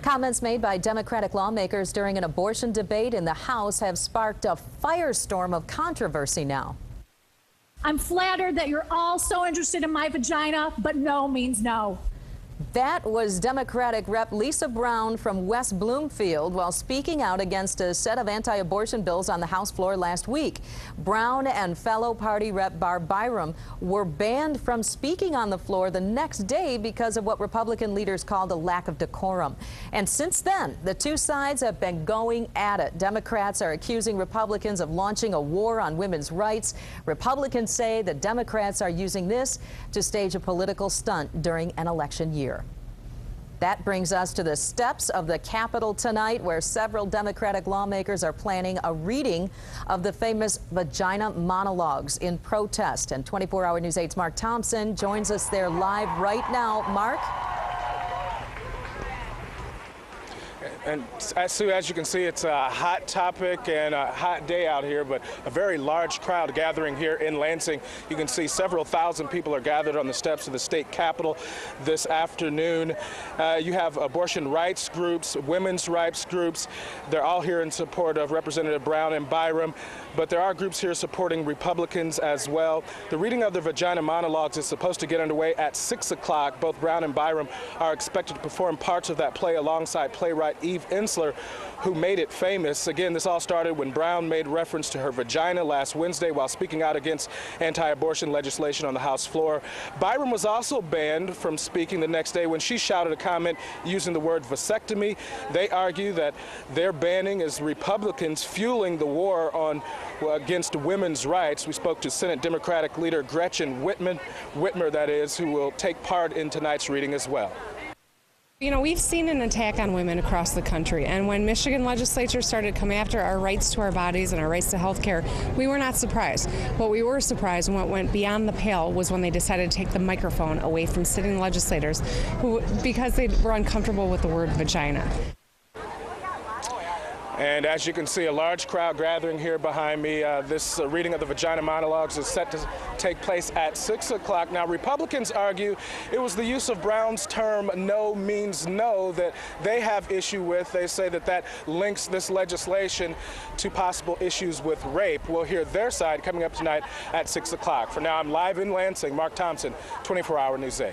Comments made by Democratic lawmakers during an abortion debate in the House have sparked a firestorm of controversy now. I'm flattered that you're all so interested in my vagina, but no means no. That was Democratic Rep. Lisa Brown from West Bloomfield while speaking out against a set of anti-abortion bills on the House floor last week. Brown and fellow party Rep. Barb Byram were banned from speaking on the floor the next day because of what Republican leaders called a lack of decorum. And since then, the two sides have been going at it. Democrats are accusing Republicans of launching a war on women's rights. Republicans say the Democrats are using this to stage a political stunt during an election year. That brings us to the steps of the Capitol tonight, where several Democratic lawmakers are planning a reading of the famous vagina monologues in protest. And 24-Hour News 8's Mark Thompson joins us there live right now. Mark? And Sue, as you can see, it's a hot topic and a hot day out here, but a very large crowd gathering here in Lansing. You can see several thousand people are gathered on the steps of the state capitol this afternoon. You have abortion rights groups, women's rights groups. They're all here in support of Representative Brown and Byram, but there are groups here supporting Republicans as well. The reading of the vagina monologues is supposed to get underway at 6 o'clock. Both Brown and Byram are expected to perform parts of that play alongside playwright Eve Ensler, who made it famous. Again, this all started when Brown made reference to her vagina last Wednesday while speaking out against anti-abortion legislation on the House floor. Byram was also banned from speaking the next day when she shouted a comment using the word vasectomy. They argue that their banning is Republicans fueling the war against women's rights. We spoke to Senate Democratic leader Gretchen Whitmer, that is, who will take part in tonight's reading as well. You know, we've seen an attack on women across the country, and when Michigan legislature started coming after our rights to our bodies and our rights to health care, we were not surprised. What we were surprised and what went beyond the pale was when they decided to take the microphone away from sitting legislators because they were uncomfortable with the word vagina. And as you can see, a large crowd gathering here behind me. This reading of the vagina monologues is set to take place at 6 o'clock. Now, Republicans argue it was the use of Brown's term, no means no, that they have issue with. They say that links this legislation to possible issues with rape. We'll hear their side coming up tonight at 6 o'clock. For now, I'm live in Lansing. Mark Thompson, 24-Hour News 8.